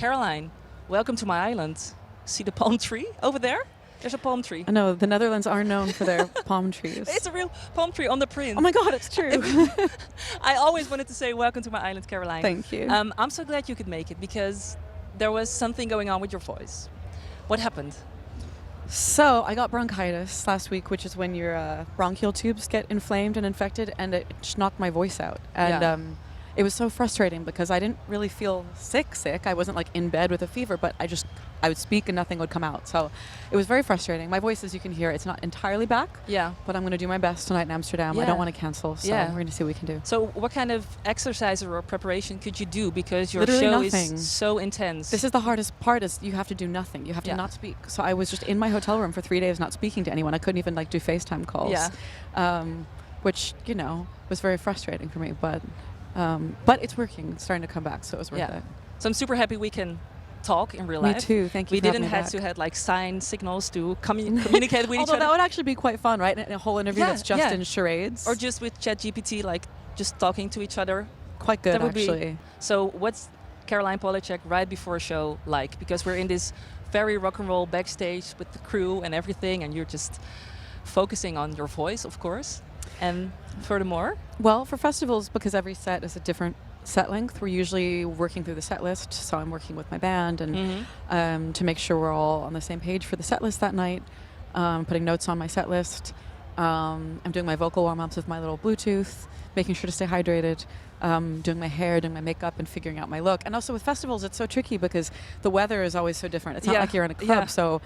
Caroline, welcome to my island. See the palm tree over there? There's a palm tree. I know, the Netherlands are known for their palm trees. It's a real palm tree on the print. Oh my God, it's true. I always wanted to say welcome to my island, Caroline. Thank you. I'm so glad you could make it because there was something going on with your voice. What happened? So I got bronchitis last week, which is when your bronchial tubes get inflamed and infected, and it just knocked my voice out. And it was so frustrating because I didn't really feel sick. I wasn't like in bed with a fever, but I would speak and nothing would come out. So it was very frustrating. My voice, as you can hear, it's not entirely back. Yeah. But I'm going to do my best tonight in Amsterdam. Yeah. I don't want to cancel, so we're going to see what we can do. So what kind of exercise or preparation could you do? Because your Literally show nothing. is so intense. This is the hardest part, is you have to do nothing. You have to not speak. So I was just in my hotel room for 3 days not speaking to anyone. I couldn't even do FaceTime calls. Yeah. Which, was very frustrating for me. But it's working. It's starting to come back, so it was worth it. So I'm super happy we can talk in real life. Me too. Thank you. We didn't have to have sign signals to communicate with each Although other. that would actually be quite fun, right? In a whole interview that's just in charades. Or just with ChatGPT, just talking to each other. Quite good, actually. So what's Caroline Polachek right before a show like? Because we're in this very rock and roll backstage with the crew and everything, and you're just focusing on your voice, of course. And furthermore? Well, for festivals, because every set is a different set length, we're usually working through the set list. So I'm working with my band and to make sure we're all on the same page for the set list that night, putting notes on my set list. I'm doing my vocal warm-ups with my little Bluetooth, making sure to stay hydrated, doing my hair, doing my makeup, and figuring out my look. And also with festivals, it's so tricky because the weather is always so different. It's not like you're in a club, so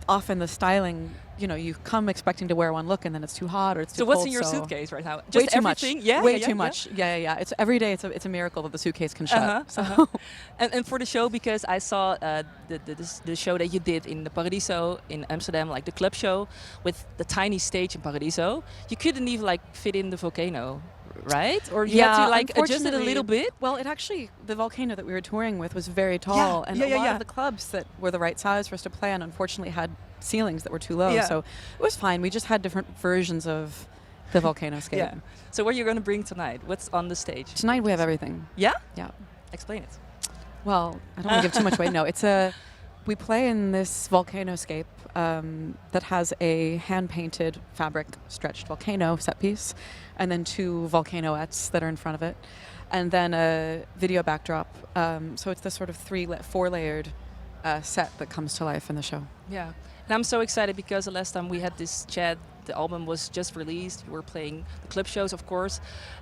often the styling, you come expecting to wear one look and then it's too hot or it's too cold. So what's in your suitcase right now? Just way too everything? Much. Yeah, way too much. Yeah. It's every day. It's a miracle that the suitcase can shut. And for the show, because I saw the show that you did in the Paradiso in Amsterdam, like the club show with the tiny stage in Paradiso, you couldn't even fit in the volcano. Right? Or you had to adjust it a little bit? Well, the volcano that we were touring with was very tall, and a lot of the clubs that were the right size for us to play on unfortunately had ceilings that were too low. So it was fine. We just had different versions of the volcano skate. Yeah. So what are you going to bring tonight? What's on the stage? Tonight we have everything. Yeah? Yeah. Explain it. Well, I don't want to give too much away. No, we play in this volcanoscape that has a hand-painted fabric stretched volcano set piece, and then 2 volcanoettes that are in front of it, and then a video backdrop. So it's this sort of 4-layered set that comes to life in the show. Yeah, and I'm so excited because the last time we had this chat, the album was just released. You were playing the club shows, of course.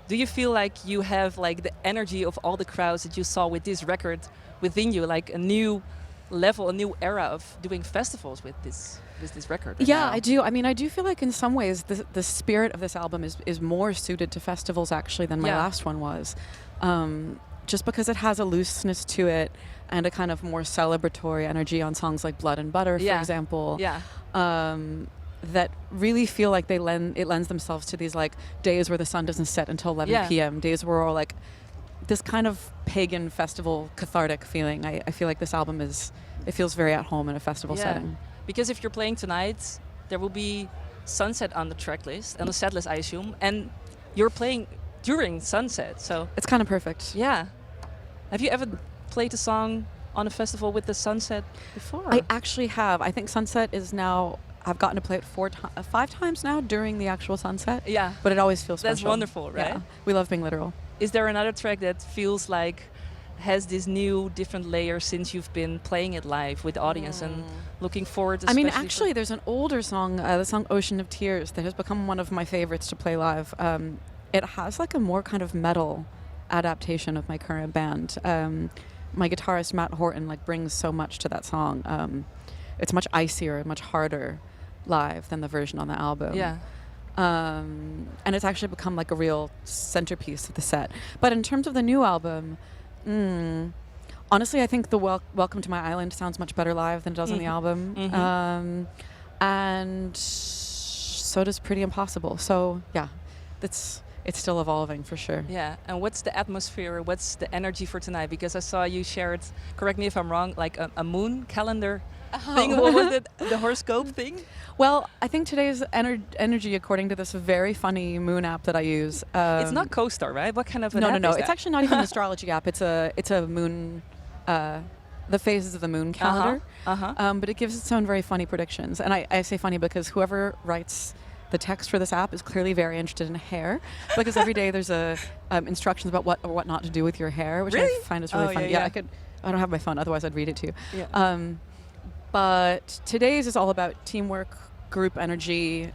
Do you feel like you have the energy of all the crowds that you saw with this record within you, like a new level, a new era of doing festivals with this record? Yeah, I do. I mean, I do feel like in some ways the spirit of this album is more suited to festivals actually than my last one was. Just because it has a looseness to it and a kind of more celebratory energy on songs like Blood and Butter, for example. Yeah. That really feel like it lends themselves to these days where the sun doesn't set until 11 p.m. Days where we're all this kind of pagan festival cathartic feeling. I feel like this album it feels very at home in a festival setting. Because if you're playing tonight, there will be sunset on the track list, on the set list, I assume, and you're playing during sunset, so it's kind of perfect. Yeah. Have you ever played a song on a festival with the sunset before? I actually have. I think sunset is now, I've gotten to play it 5 times now during the actual sunset. Yeah. But it always feels special. That's wonderful, right? Yeah. We love being literal. Is there another track that feels has this new different layer since you've been playing it live with the audience and looking forward to? I mean, actually, there's an older song, the song Ocean of Tears, that has become one of my favorites to play live. It has a more kind of metal adaptation of my current band. My guitarist, Matt Horton, brings so much to that song. It's much icier and much harder live than the version on the album. Yeah. And it's actually become a real centerpiece of the set. But in terms of the new album, honestly, I think the Welcome to My Island sounds much better live than it does on the album. And so does Pretty Impossible. So yeah, it's still evolving for sure. Yeah, and what's the atmosphere, what's the energy for tonight? Because I saw you shared, correct me if I'm wrong, a moon calendar thing. What was it? The horoscope thing? Well, I think today's energy, according to this very funny moon app that I use. It's not CoStar, right? What kind of an app No. is It's that? actually not even an astrology app. It's a moon the phases of the moon calendar. But it gives its own very funny predictions. And I say funny because whoever writes the text for this app is clearly very interested in hair, because every day there's instructions about what or what not to do with your hair, which I find is really funny. Yeah, I don't have my phone, otherwise I'd read it to you. Yeah. But today's is all about teamwork, group energy,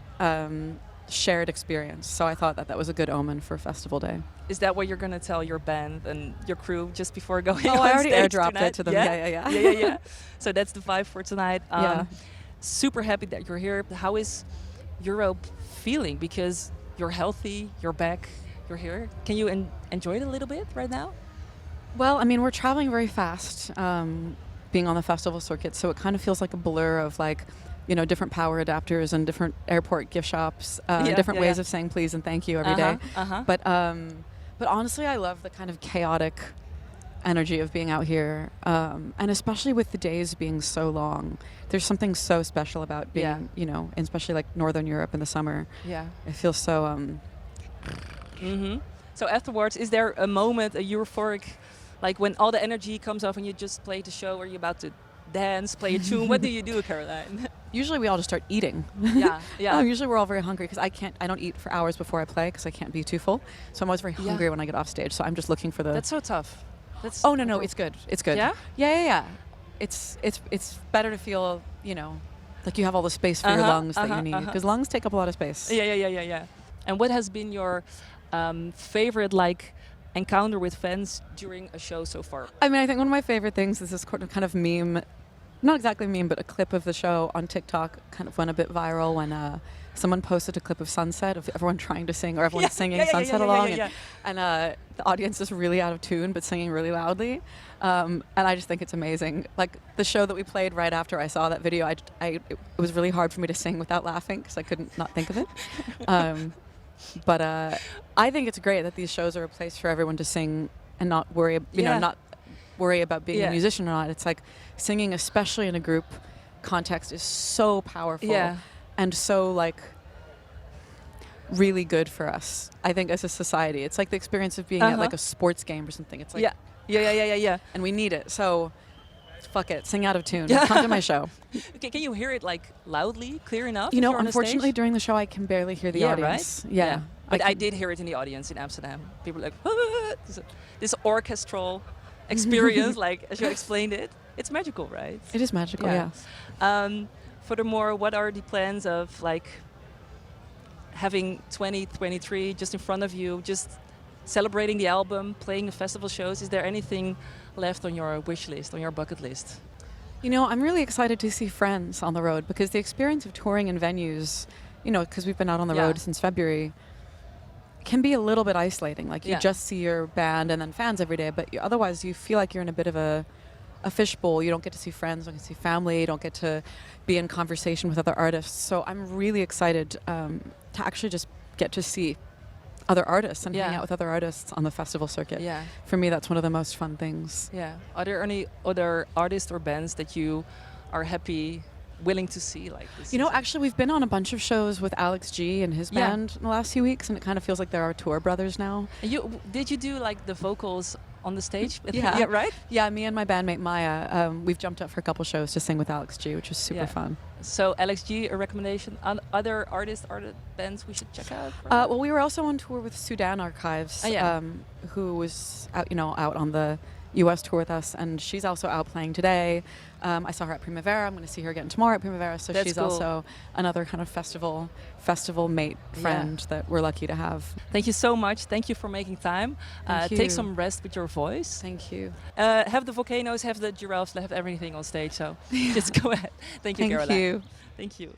shared experience. So I thought that was a good omen for festival day. Is that what you're going to tell your band and your crew just before going on I already stage airdropped tonight? it to them. Yeah. So that's the vibe for tonight. Super happy that you're here. How is Europe feeling? Because you're healthy, you're back, you're here. Can you enjoy it a little bit right now? Well, I mean, we're traveling very fast, being on the festival circuit, so it kind of feels like a blur of different power adapters and different airport gift shops, different ways of saying please and thank you every day. But honestly, I love the kind of chaotic energy of being out here, and especially with the days being so long. There's something so special about being, and especially like Northern Europe in the summer. Yeah, it feels so. So afterwards, is there a moment, a euphoric, like when all the energy comes off and you just play the show, or you're about to dance, play a tune? What do you do, Caroline? Usually we all just start eating. Usually we're all very hungry because I don't eat for hours before I play because I can't be too full. So I'm always very hungry when I get off stage. So I'm just looking for the. That's so tough. No, it's good. It's good. Yeah? Yeah. It's better to feel, like you have all the space for your lungs that you need, because lungs take up a lot of space. Yeah. And what has been your favorite encounter with fans during a show so far? I mean, I think one of my favorite things is this kind of meme, not exactly meme, but a clip of the show on TikTok kind of went a bit viral when someone posted a clip of Sunset of everyone trying to sing, or everyone singing Sunset along. And the audience is really out of tune but singing really loudly. And I just think it's amazing. Like the show that we played right after I saw that video, it was really hard for me to sing without laughing because I couldn't not think of it. But I think it's great that these shows are a place for everyone to sing and not worry, not worry about being a musician or not. It's like singing, especially in a group context, is so powerful and so really good for us. I think as a society, it's like the experience of being at a sports game or something. It's like yeah. And we need it. So fuck it, sing out of tune. Come to my show. Can you hear it loudly, clear enough? Unfortunately, during the show, I can barely hear the audience. Right? Yeah. But I did hear it in the audience in Amsterdam. People were like, this orchestral experience, as you explained it. It's magical, right? It is magical, yeah. Furthermore, what are the plans of having 2023 just in front of you, just celebrating the album, playing the festival shows? Is there anything left on your wish list, on your bucket list? I'm really excited to see friends on the road, because the experience of touring in venues, because we've been out on the road since February, can be a little bit isolating. You just see your band and then fans every day, but otherwise you feel like you're in a bit of a fishbowl. You don't get to see friends, don't get to see family, you don't get to be in conversation with other artists. So I'm really excited to actually just get to see other artists and hang out with other artists on the festival circuit. Yeah. For me, that's one of the most fun things. Yeah. Are there any other artists or bands that you are willing to see this? Actually, we've been on a bunch of shows with Alex G and his band in the last few weeks, and it kind of feels like they're our tour brothers now. Did you do the vocals on the stage? Yeah, right? Yeah, me and my bandmate Maya, we've jumped up for a couple shows to sing with Alex G, which was super fun. So Alex G, a recommendation. Other artists, bands we should check out? Well, we were also on tour with Sudan Archives, who was out on the US tour with us, and she's also out playing today. I saw her at Primavera. I'm going to see her again tomorrow at Primavera. So she's also another kind of festival mate friend that we're lucky to have. Thank you so much. Thank you for making time. Take some rest with your voice. Thank you. Have the volcanoes, have the giraffes, have everything on stage. So just go ahead. Thank you, Caroline. Thank you. Thank you.